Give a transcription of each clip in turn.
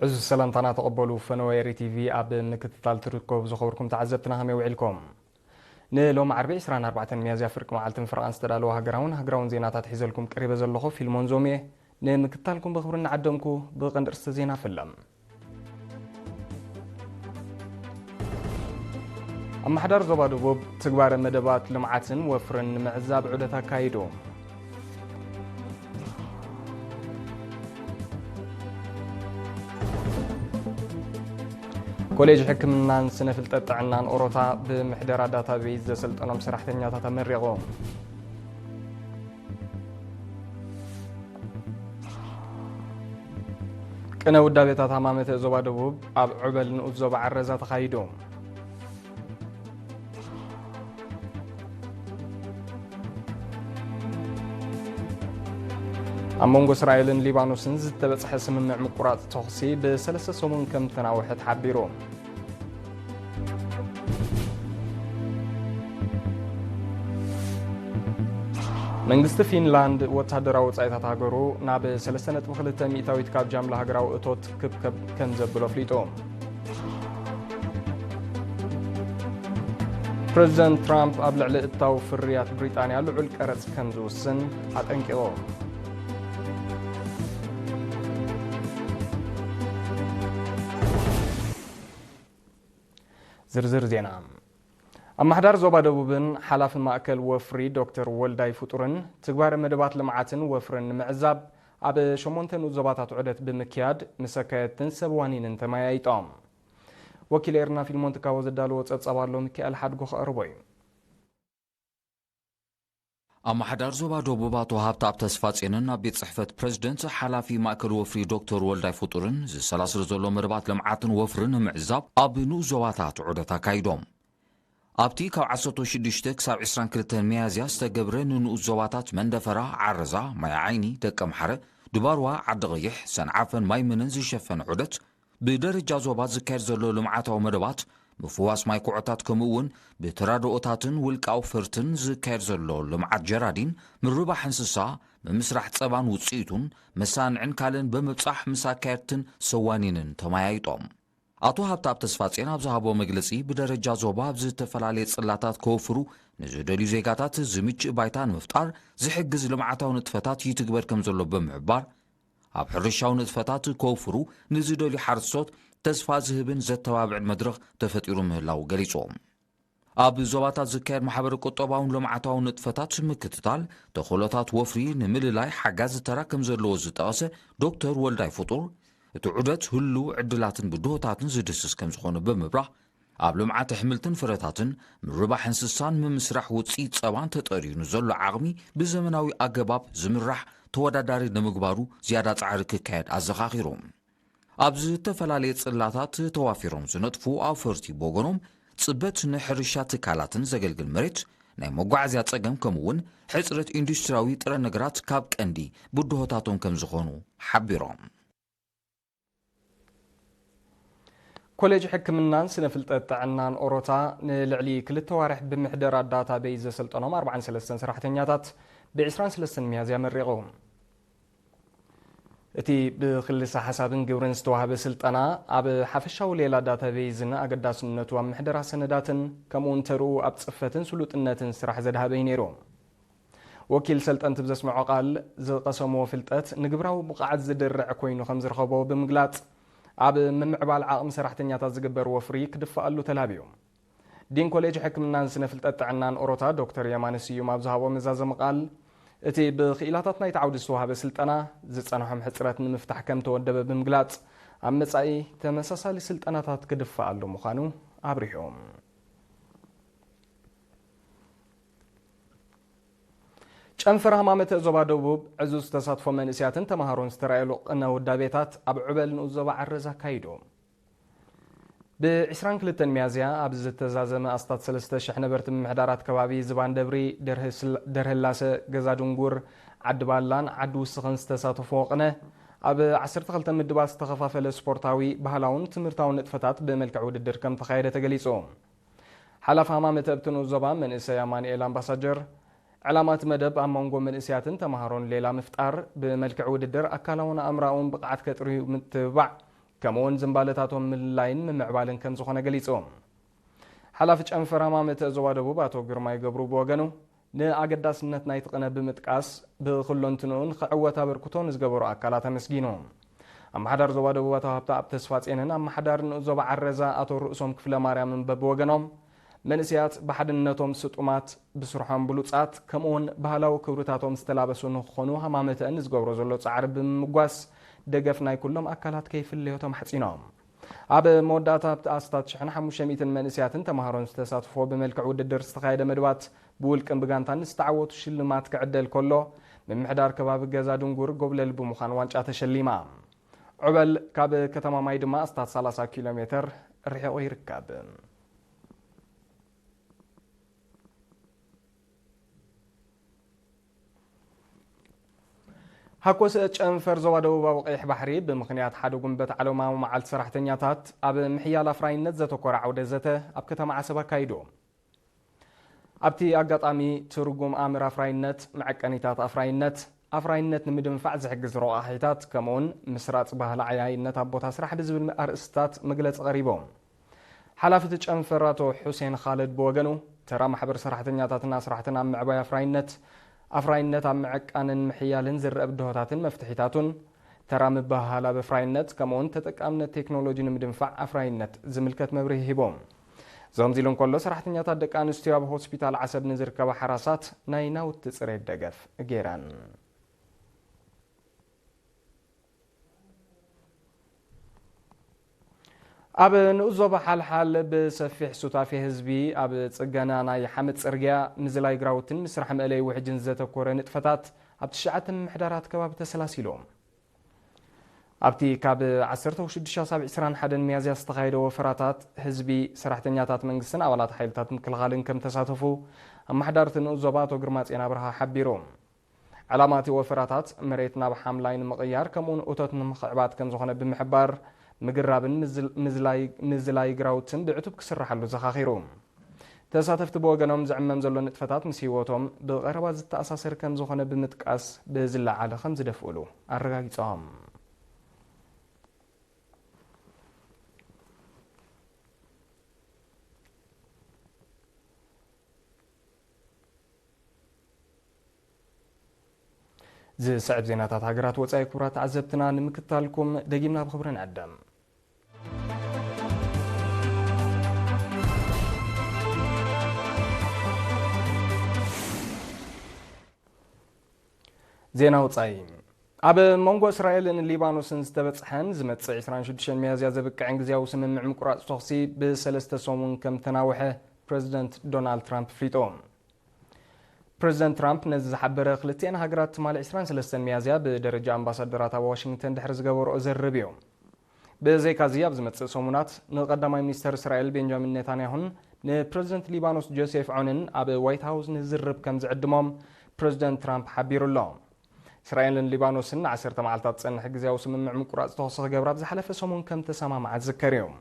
عز السلام طنا تقبلوا فنويري تي في اب مكتتال تركب زخوركم تعزبتنا هم يوعلكم نلوم عربي 24 ميازيا فرق معلتن فرقان استدالو هاجراون زيناتات حيزلكم قريبه زلخو في المنظومه نمكتالكم بخبرنا عدمكو بقندر استزينا فلم اما حدار زبا دبوب تغبار مدبات لمعاتن وفرن معزاب عدتا كايدو كوليج حكمنا سنة فلتت عنان أوروتا بمحدرة داتابيز سلطنا مسرحتنيا تتمرغو كنا ودا بيتا تمامت زوبا دبوب اب عبل نؤز زوبا عرزة تخايدو أمونغو إسرائيل ليبانوسن زتبصح سممع مقرات تخصي بسلسة سمون كم تناوحت حبيرو منجست فينلاند وتهدراو صايتات هاغرو ناب سلسنة بخلته ميتاويت كاب جاملا هاغراو اتوت كب كنزبلو فليتو بريزيدنت ترامب قبل لقطاو في الرياض بريطانيا لعل قرص كنزوسن اطنقيو زرزر زينا أما حدار زوبا دبوبن حلاف المأكل وفري دكتور ولداي فطورن تكبار مدبات لمعاتن وفرن معزاب أب شمونتن وزباتات عدت بمكياد مسكايتن سبوانين انتما يايطام وكيل إرنا في المنطقة وزدالو تصابار له مكيال حدقو خأربوي أما حدار زوبا دبوباتو هابتاب تسفاتينن بيت صحفة بريزيدنت حلافي مأكل وفري دكتور ولداي فطورن زي سلاسل زولو مدبات لمعاتن وفرن معزاب أب نو زباتات عدتا كايدوم أبتي كاو عصوتو شدشتك ساب عسران كرتن ميازيا استقبرن نو زواتات مندفرا عرزا ماي عيني دكم حره دباروا عدغيح سنعفن ماي مننزي شفن عدت بدرجة زوبات زكار زلو لمعاتو مدبات مفواس ماي كوعتات كمون بترادوتاتن والكاو فرتن زكار زلو لمعات جرادين من ربا حنسسا بمسرح تصبان وصيتون مسان عنكالن بمبصح مساكارتن سوانينن تمايايطوم أتو هابتاب تسفاتين أبزهابو مجلسي بدرجة زوباب زي تفلالي صلاتات كوفرو نزودلي زيقاتات زميج بايتان مفتار زي حقز لمعاتاو نتفتات يتقبر كمزلو بمعبار أب حرشاو نتفتات كوفرو نزودلي حرصوت تسفا زهبن زي توابع المدرغ تفتيرو مهلاو قليصوم أب زوباتات زكار محابر قطباون لمعاتاو نتفتات مكتتال تخلطات وفري نمللاي حقاز تراكم زلو زتاسة دكتور ولداي فطور تعودت هلو عدلاتن بدوتاتن زدسس كم زخونه بمبرح اب لمعات حملتن فرتاتن من ربح انسسان من مسرح وصيت صبان تطريو نزلو عقمي بزمناوي اغباب زمرح توداداري نمغبارو زياده صعرك كاد ازخاخيروم ابز تفلالي صلاتات توافيروم زنطفو افرتي بوغنوم صبت نحرشات كالاتن زغلغل مريت ናይ መጓዓዝያ ጸገም ከምውን ሕጽረት ኢንዱስትሪያዊ ጥረ ነገራት ካብ ቀንዲ ብድሆታቶም ከም ዝኾኑ ሓቢሮም كوليج حكمنا سنة فلتت عنان أوروتا نلعلي كل التوارح بمحدر الداتا بيز سلطنهم 43 سرحتنياتات ب20 سلسن ميازيا مريقهم اتي بخلص حسابن جورن استوها بسلطنا اب حفشاو ليلا داتا بيزنا اقداس النتو محدر سنداتن كمون ترو اب صفتن سلطنتن سرح زدها بينيرو وكيل سلطن تبزسمعو قال زقسمو فلتت نقبراو بقعد زدرع كوينو خمز رخبو بمقلاط اب ممعبال عقم سرحتنياتات زقبر وفري كدفالو تلابيوم دين كوليج حكمنا سنة فلتت عنان أوروتا دكتور يمان سيوم ابزهابو مزازم قال اتي بخيلاتاتنا يتعود السوها بسلطنا زتصنحهم حصرات نمفتح كم تودب بمقلاط ام مصاي تمساسالي سلطناتات كدفالو مخانو ابريهم ጨንፈር ሃማመት ዞባ ደቡብ ዕዙዝ ተሳትፎ መንእስያትን ተማሃሮን ዝተራየሉ ቅነ ውዳቤታት ኣብ ዕበል ንዞባ ዓረዛ ካይዶ ب22 ميازيا أبز التزازم أسطات 3000 نبرت محدارات كبابي زبان دبري درهلاسة جزادونغور عد بالان عد وسخن استساتو فوقنا أب 10 مدباس تخفافل سبورتاوي بهلاون تمرتاون نتفتات بملك عود الدركم تخيلة تجليسهم حلف همام تبتنو الزبان من إسيا ماني إلى أمباساجر علامات مدب أمونغو من إسياتن تمهرون ليلا مفتار بملك عود الدر أكالون أمراون بقعت كتري متبع كمون زنبالتاتهم ملاين ممعبالن كم زخنا قليصهم حلاف ጨንፈር ሃማመተ ዞባ ደቡብ አቶ ግርማይ ገብሩ በወገኑ ንአገዳስነት ናይ ተቀነ ብምጥቃስ ብክሎንትኑን ክዕወታ በርክቶን ዝገበሩ አካላት መስጊኖም አማሓዳር ዞባ ደቡብ አቶ ሀብታ አብ ተስፋጽየንን አማሓዳር ዞባ ዓረዛ አቶ ርእሶም ክፍለ ማርያምን በወገኖም መንስያት በሓድነቶም ስጡማት ብስርሖም ብሉጻት ከምኡን ባህላዊ ክብርታቶም ዝተላበሱ ንኾኑ ሃማመተን ዝገብሮ ዘሎ ጻዕር ብምጓስ ደገፍ ናይ ኩሎም አካላት ከይፍልዮቶም ሓጺኖም ኣብ መወዳእታ ኣስታት 1500 መንስያትን ተማሃሮን ዝተሳትፎ ብመልክዕ ውድድር ዝተኻየደ መድባት ብውልቅን ብጋንታን ዝተዓወቱ ሽልማት ክዕደል ከሎ ምምሕዳር ከባቢ ገዛ ድንጉር ጎብለል ብምዃን ዋንጫ ተሸሊማ ዑበል ካብ ከተማ ማይ ድማ ኣስታት 30 ኪሎ ሜትር ርሒቑ ይርከብ ሃኮስ ጨንፈር ዞባ ደቡባዊ ቀይሕ ባሕሪ ብምኽንያት ሓደ ጉንበት ዓለማዊ መዓልቲ ሰራሕተኛታት ኣብ ምሕያል ኣፍራይነት ዘተኮረ ዓውደ ዘተ ኣብ ከተማ ዓሰብ ኣካይዶ ኣብቲ ኣጋጣሚ ትርጉም ኣምር ኣፍራይነት መዐቀኒታት ኣፍራይነት ንምድንፋዕ ዝሕግዝ ረቑሒታት ከምኡውን ምስራፅ ባህሊ ዓያይነት ኣብ ቦታ ስራሕ ብዝብል ኣርእስታት መግለፂ ቀሪቦም ሓላፊ ጨንፈር አቶ ሁሴን ኻልድ ብወገኑ ተራ ማሕበር ሰራሕተኛታትና ስራሕትና ምዕባይ ኣፍራይነት ኣብ መዐቃንን ምሕያልን ዝርአብ ድሆታትን መፍትሒታቱን ተራ ምባህላ በፍራይነት ከምኡን ተጠቃምነት ቴክኖሎጂ ንምድንፋዕ ኣፍራይነት ዝምልከት መብርሂ ሂቦም ዞም ዚሉን ከሎ ሰራሕተኛታት ደቂ ኣንስትዮ ኣብ ሆስፒታል ዓሰብ ንዝርከባ ሓራሳት ናይ ናውቲ ፅሬት ደገፍ ጌራን ኣብ ንኡዞባ ሓልሓል ብሰፊሕ ሱታፊ ህዝቢ ኣብ ጽገና ናይ ሓመድ ጽርግያ ምዝላይ ግራውትን ምስራሕ መእለይ ውሕጅን ዘተኮረ ንጥፈታት ኣብ 9 ምሕዳራት ከባቢ ተሰላሲሎም ኣብቲ ካብ 1621 ሚያዝያ ዝተኻየደ ወፈራታት ህዝቢ ሰራሕተኛታት መንግስትን ኣባላት ሓይልታት ምክልኻልን ከም ተሳተፉ ኣማሕዳርቲ ንኡዞባ አቶ ግርማ ጼና ብርሃ ሓቢሮም ዓላማቲ ወፈራታት መሬት ናብ ሓምላይ ንምቕያር ከምኡን እቶት ንምኽዕባት ከም ዝኾነ ብምሕባር مقربن مزلاي جراوتن بعتب كسرحلو زخاخيروم تساتفت بوغنوم زعمم زلو نطفتات مسيوتهم بقربات التأساسر كم زخونه بمتقاس بزلا على 5 دفولو ارغاغيصام زي سعب زيناتات هاجرات وصاي كبرات عزبتنا نمكتالكم دقيمنا بخبرنا عدم زينا وصاي اب مونغو اسرائيل ان ليبانوسن زتبصحن زمص 26 ميازيا زبقعن غزياو سممع مقراص توخسي بسلسته سومون كم تناوحه بريزيدنت دونالد ترامب فليتوم بريزيدنت ترامب نز حبره خلتين هاجرات مال 23 ميازيا بدرجه امباسادرات واشنطن دحر زغبرو زربيو بزي كازياب زمص سومونات نقدماي مينستر اسرائيل بنجامين نتانياهون نبريزيدنت ليبانوس جوزيف عونن اب وايت هاوس نزرب كم زعدموم بريزيدنت ترامب حبيرولو اسرائيل ليبانوسن 10 معلتات صنح غزياو سممع مقراص توخص غبراب زحلف سومون كم تسمامع ذكريوم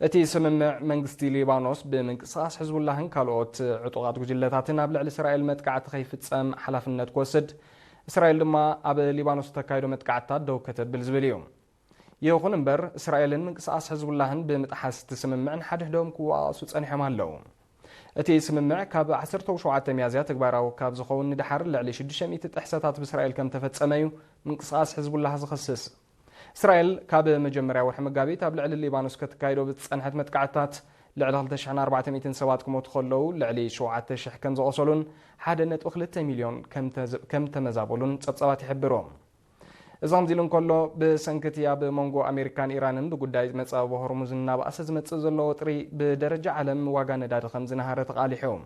اتي سممع منغستي ليبانوس بمنقصاص حزب اللهن كالوت عطوات جلتاتنا بلعل اسرائيل متقعت خيفصم حلافنت كوسد اسرائيل لما اب ليبانوس تكايدو متقعتات دو كتب بالزبليوم يخون امبر اسرائيل منقصاص حزب اللهن بمتحاس تسممعن حدهدوم كواس صنحهم اللو اتي سممع كاب 17 ميازيا تكباراو كاب زخون ندحر لعلي 600 تحساتات باسرائيل كم تفصميو منقصاص حزب الله زخصص اسرائيل كاب مجمريا وحمغابيت اب لعل ليبانوس كتكايدو بتصنحت متقعتات لعل 1400 سوات كموت خلو لعلي 7000 كم زقصلون 1.2 مليون كم تمزابلون صبصبات يحبروم እዛም ዚሉን ከሎ በሰንከቲያ በሞንጎ አሜሪካን ኢራንን በጉዳይ መጻብ ሆርሙዝና በአሰዝ መጽእ ዘሎ ጥሪ በደረጃ ዓለም ዋጋ ነዳድ ከም ዝነሃረ ተቃሊሖም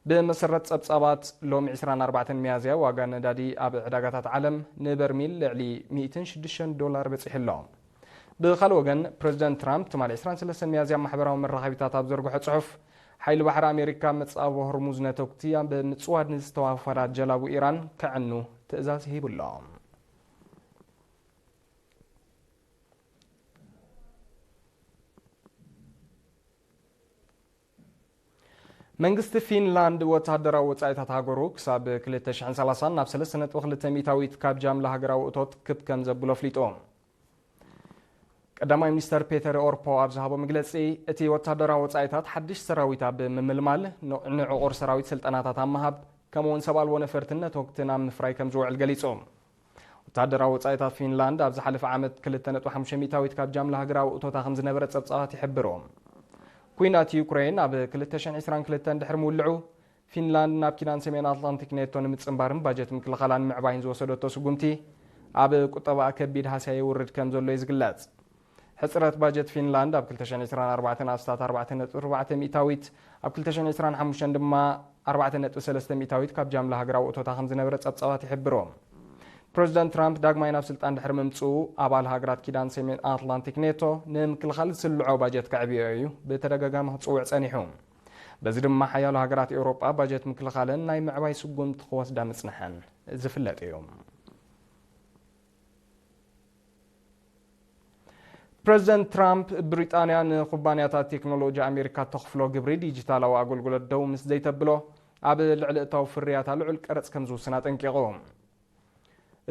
በመሰረት ጸብጻባት ሎም 24 ሚያዝያ ዋጋ ነዳዲ ኣብ ዕዳጋታት ዓለም ንበርሚል ልዕሊ $106 በጽሕሎ ብኻል ወገን ፕሬዝዳንት ትራምፕ ተማል 23 ሚያዝያ ማሕበራዊ መራኸቢታት ኣብ ዘርግሖ ጽሑፍ ሓይሊ ባሕሪ አሜሪካ መጻብ ሆርሙዝ ነተኩቲያ በምጽዋድ ንዝተዋፈራ ጀላቡ ኢራን ከዕኑ ትእዛዝ ሂብሎም መንግስት ፊንላንድ ወታደራዊ ወጻኢታት ሃገሩ ክሳብ 2030 ናብ 3.2 ሚታዊት ካብ ጃምላ ሃገራዊ እቶት ክብ ከም ዘብሎ ፍሊጦም ቀዳማይ ሚኒስተር ፔተር ኦርፖ ኣብ ዝሃቦ መግለጺ እቲ ወታደራዊ ወጻኢታት ሓድሽ ሰራዊት ኣብ ምምልማል ንዕቁር ሰራዊት ስልጠናታት ኣብ ምሃብ ከምኡውን ሰብኣልቦ ነፈርትነት ወቅትን ኣብ ምፍራይ ከም ዝውዕል ገሊጾም ወታደራዊ ወጻኢታት ፊንላንድ ኣብ ዝሓለፈ ዓመት 2.5 ሚታዊት ካብ ጃምላ ሃገራዊ እቶታ ከም ዝነበረ ጸብጻባት ይሕብሮም ኩናት ዩክሬን ኣብ 2022 ድሕሪ ምውልዑ ፊንላንድ ናብ ኪዳን ሰሜን ኣትላንቲክ ኔቶ ንምጽምባርን ባጀት ምክልኻላን ምዕባይን ዝወሰደቶ ስጉምቲ ኣብ ቁጠባ ከቢድ ሃሳይ ውርድ ከም ዘሎ ይዝግለጽ ሕጽረት ባጀት ፊንላንድ ኣብ 2024 ኣስታት 4.4 ሚታዊት ኣብ 2025 ድማ 4.3 ሚታዊት ካብ ጃምላ ሃገራዊ እቶታ ከም ዝነበረ ጸብጻባት ይሕብሮም ፕሬዚደንት ትራምፕ ዳግማይ ናብ ስልጣን ድሕሪ ምምጽኡ ኣባል ሃገራት ኪዳን ሰሜን ኣትላንቲክ ኔቶ ንምክልኻል ዝስልዖ ባጀት ከዕብዮ እዩ ብተደጋጋሚ ክጽውዕ ጸኒሑ በዚ ድማ ሓያሎ ሃገራት ኤውሮጳ ባጀት ምክልኻልን ናይ ምዕባይ ስጉምቲ ክወስዳ ምጽንሐን ዝፍለጥ እዮም ፕሬዚደንት ትራምፕ ብሪጣንያ ንኩባንያታት ቴክኖሎጂ ኣሜሪካ ተኽፍሎ ግብሪ ዲጂታላዊ ኣገልግሎት ደው ምስ ዘይተብሎ ኣብ ልዕሊ እታዊ ፍርያት ልዑል ቀረጽ ከም ዝውስና ጠንቂቖም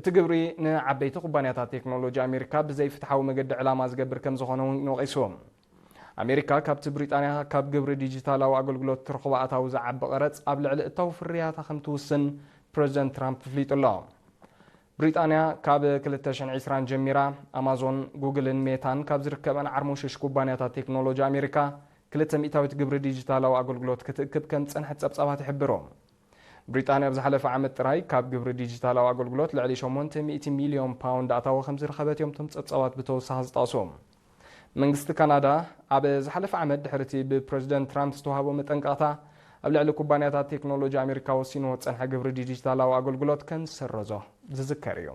እቲ ግብሪ ንዓበይቲ ኩባንያታት ቴክኖሎጂ ኣሜሪካ ብዘይፍትሓዊ መገዲ ዕላማ ዝገብር ከም ዝኾነ ነቒሶም ኣሜሪካ ካብቲ ብሪጣንያ ካብ ግብሪ ዲጂታላዊ ኣገልግሎት ትረኽቦ ኣታዊ ዝዓቢ ቀረጽ ኣብ ልዕሊ እታዊ ፍርያታ ከም ትውስን ፕሬዚደንት ትራምፕ ኣፍሊጡሎ ብሪጣንያ ካብ 2020 ጀሚራ ኣማዞን ጉግልን ሜታን ካብ ዝርከበን ዓርሙሽሽ ኩባንያታት ቴክኖሎጂ ኣሜሪካ 200 ግብሪ ዲጂታላዊ ኣገልግሎት ክትእክብ ከም ጽንሐት ጸብጻባት ይሕብሮም ብሪጣንያ ብዝሓለፈ ዓመት ጥራይ ካብ ግብሪ ዲጂታላዊ ኣገልግሎት ልዕሊ 800 ሚልዮን ፓውንድ ኣታዊ ከም ዝረኸበት እዮም ቶም ጸብጻባት ብተወሳኺ ዝጠቕሶም መንግስቲ ካናዳ ኣብ ዝሓለፈ ዓመት ድሕርቲ ብፕሬዚደንት ትራምፕ ዝተዋህቦ መጠንቀቕታ ኣብ ልዕሊ ኩባንያታት ቴክኖሎጂ ኣሜሪካ ወሲንዎ ዝጸንሐ ግብሪ ዲጂታላዊ ኣገልግሎት ከም ዝሰረዞ ዝዝከር እዩ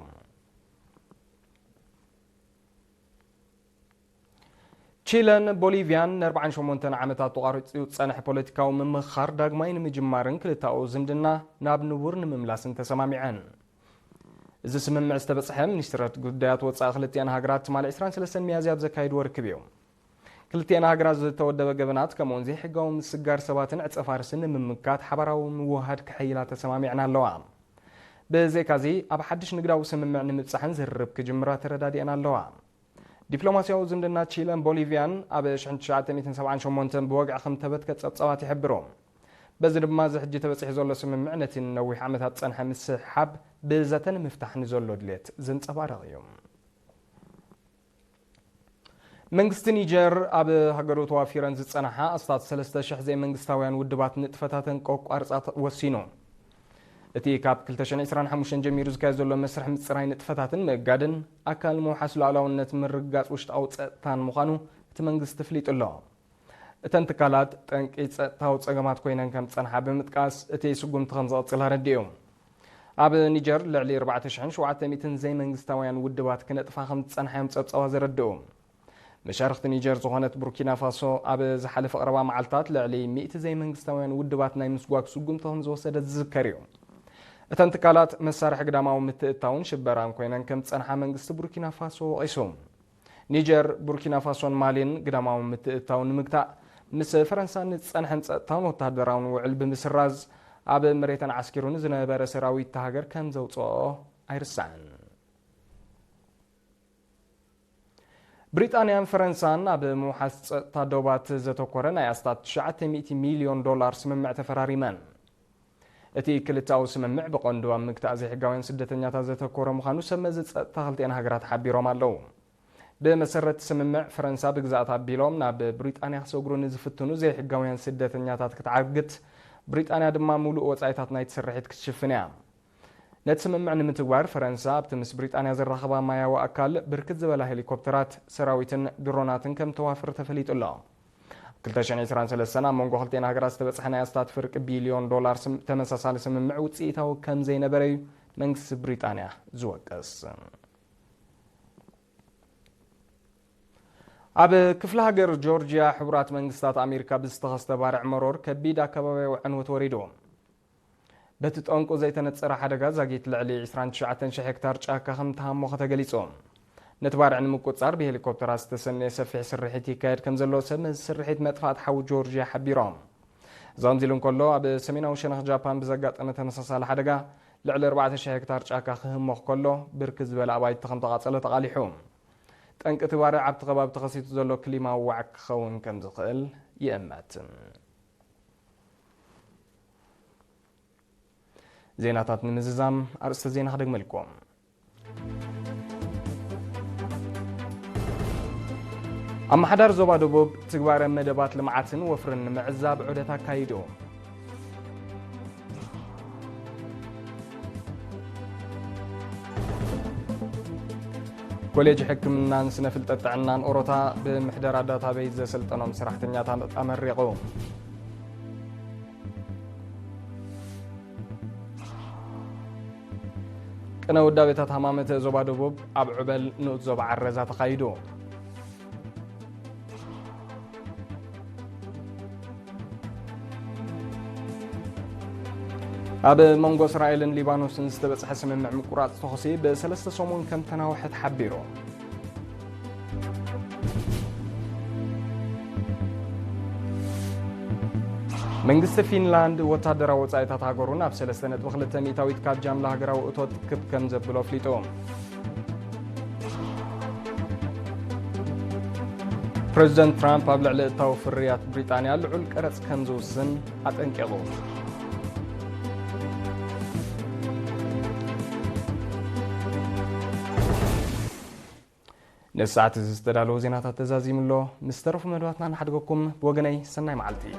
ቺለን ቦሊቪያን ን48 ዓመታት ተቋሪጹ ዝጸንሐ ፖለቲካዊ ምምኽኻር ዳግማይ ንምጅማርን ክልታኡ ዝምድና ናብ ንቡር ንምምላስን ተሰማሚዐን እዚ ስምምዕ ዝተበጽሐ ሚኒስትራት ጉዳያት ወጻኢ ክልቲአን ሃገራት ትማል 23 ሚያዝያ ዘካይድዎ ርክብ እዩ ክልቲአን ሃገራት ዝተወደበ ገበናት ከምኡውን ዘይሕጋዊ ምስጋር ሰባትን ዕፀ ፋርስን ንምምካት ሓበራዊ ምውህሃድ ክሕይላ ተሰማሚዕና ኣለዋ ብዘይካዚ ኣብ ሓድሽ ንግዳዊ ስምምዕ ንምብጻሕን ዝርርብ ክጅምራ ተረዳዲአን ኣለዋ ዲፕሎማስያዊ ዝምድና ቺለን ቦሊቪያን ኣብ 1978 ብወግዒ ከም ተበትከ ጸብጻባት ይሕብሮም በዚ ድማ ዝሕጂ ተበፂሑ ዘሎ ስምምዕ ነቲ ነዊሕ ዓመታት ጸንሐ ምስሓብ ብዘተ ንምፍታሕ ንዘሎ ድሌት ዘንጸባርቕ እዩ መንግስቲ ኒጀር ኣብ ሃገሩ ተዋፊረን ዝጸንሐ ኣስታት 3000 ዘይመንግስታውያን ውድባት ንጥፈታትን ቆቋርጻት ወሲኑ እቲ ካብ 2025 ጀሚሩ ዝካየድ ዘሎ መስርሕ ምጽራይ ንጥፈታትን ምእጋድን ኣካል ምውሓስ ሉዓላውነት ምርጋጽ ውሽጣዊ ጸጥታን ምዃኑ እቲ መንግስቲ ኣፍሊጡሎ እተን ትካላት ጠንቂ ጸጥታዊ ጸገማት ኮይነን ከም ጸንሓ ብምጥቃስ እቲ ስጉምቲ ከም ዝቕጽል ረዲኡ ኣብ ኒጀር ልዕሊ 4700 ዘይመንግስታውያን ውድባት ክነጥፋ ከም ዝጸንሐ እዮም ጸብጻባት ዘረድኡ መሻርክቲ ኒጀር ዝኾነት ቡርኪና ፋሶ ኣብ ዝሓለፈ ቀረባ መዓልታት ልዕሊ 100 ዘይመንግስታውያን ውድባት ናይ ምስጓግ ስጉምቲ ከም ዝወሰደት ዝዝከር እዩ እተን ትካላት መሳርሒ ግዳማዊ ምትእታውን ሽበራን ኮይነን ከም ጸንሓ መንግስቲ ቡርኪና ፋሶ ወቒሱ ኒጀር ቡርኪና ፋሶን ማሊን ግዳማዊ ምትእታውን ንምግታእ ምስ ፈረንሳን ዝጸንሐን ጸጥታውን ወታደራውን ውዕል ብምስራዝ ኣብ መሬተን ዓስኪሩን ዝነበረ ሰራዊት ሃገር ከም ዘውፅኦ ኣይርሳዕን ብሪጣንያን ፈረንሳን ኣብ ምውሓስ ጸጥታ ዶባት ዘተኮረ ናይ ኣስታት $900 ሚልዮን ስምምዕ ተፈራሪመን እቲ ክልታዊ ስምምዕ ብቐንዱ ኣብ ምግታእ ዘይሕጋውያን ስደተኛታት ዘተኮረ ምዃኑ ሰመዚ ጸጥታ ክልቲአን ሃገራት ሓቢሮም ኣለዉ ብመሰረት ስምምዕ ፈረንሳ ብግዛእት ኣቢሎም ናብ ብሪጣንያ ክሰግሩ ንዝፍትኑ ዘይሕጋውያን ስደተኛታት ክትዓግት ብሪጣንያ ድማ ሙሉእ ወጻኢታት ናይቲ ስርሒት ክትሽፍን እያ ነቲ ስምምዕ ንምትግባር ፈረንሳ ኣብቲ ምስ ብሪጣንያ ዘራኸባ ማያዊ ኣካል ብርክት ዝበላ ሄሊኮፕተራት ሰራዊትን ድሮናትን ከም ተዋፍር ተፈሊጡሎ 2023 ኣብ መንጎ ክልቲአን ሃገራት ዝተበጽሐ ናይ ኣስታት ፍርቂ $1 ቢልዮን ተመሳሳሊ ስምምዕ ውፅኢታዊ ከም ዘይነበረ እዩ መንግስቲ ብሪጣንያ ዝወቀስ ኣብ ክፍለ ሃገር ጆርጂያ ሕቡራት መንግስታት ኣሜሪካ ብዝተኸስተ ባርዕ መሮር ከቢድ ኣከባቢያዊ ዕንወት ወሪዱ በቲ ጠንቁ ዘይተነፀረ ሓደጋ ዛጊት ልዕሊ 29,000 ሄክታር ጫካ ከም ተሃሞ ተገሊጹ ነቲ ባርዕ ንምቁፅጻር ብሄሊኮፕተራት ዝተሰነየ ሰፊሕ ስርሒት ይካየድ ከም ዘሎ ሰብ ስርሒት መጥፋእቲ ሓዊ ጆርጂያ ሓቢሮም እዞም ዚሉ እንከሎ ኣብ ሰሜናዊ ሸነኽ ጃፓን ብዘጋጠመ ተመሳሳሊ ሓደጋ ልዕሊ 4,000 ሄክታር ጫካ ክህሞኽ ከሎ ብርክት ዝበለ ኣባይቲ ከም ተቓጸለ ተቓሊሑ ጠንቅቲ ባሪ ዓብቲ ከባቢ ተኸሲቱ ዘሎ ክሊማዊ ዋዕክ ክኸውን ከም ዝኽእል ይእመት። ዜናታት ንምዝዛም ኣርእስተ ዜና ክደግመልኩም። ኣመሓዳር ዞባ ደቡብ ትግባረ መደባት ልምዓትን ወፍርን ንምዕዛብ ዑደት ኣካይዱ። ኮሌጅ ሕክምናን ስነ ፍልጠት ጥዕናን ኦሮታ ብምሕደራ ዳታቤዝ ዘሰልጠኖም ሰራሕተኛታት ኣመሪቑ። ቅነ ውዳቤታት ሃማመተ ዞባ ደቡብ ኣብ ዕበል ንኡት ዞባ ዓረዛ ተኻይዱ። ኣብ መንጎ እስራኤልን ሊባኖስን ዝተበጽሐ ስምምዕ ምቁራጽ ተኸሲ ብ3 ሰሙን ከም ተናውሐት ሓቢሩ። መንግስቲ ፊንላንድ ወታደራዊ ወጻኢታት ሃገሩን ኣብ 3.2 ሚእታዊት ካብ ጃምላ ሃገራዊ እቶት ክብ ከም ዘብሎ ኣፍሊጡ። ፕሬዚደንት ትራምፕ ኣብ ልዕሊ እታዊ ፍርያት ብሪጣንያ ልዑል ቀረጽ ከም ዝውስን ኣጠንቂቑ። نساعات استدلالو زينات التزازيم له مسترف مدواتنا نحدقكم بوغني سناي معلتي.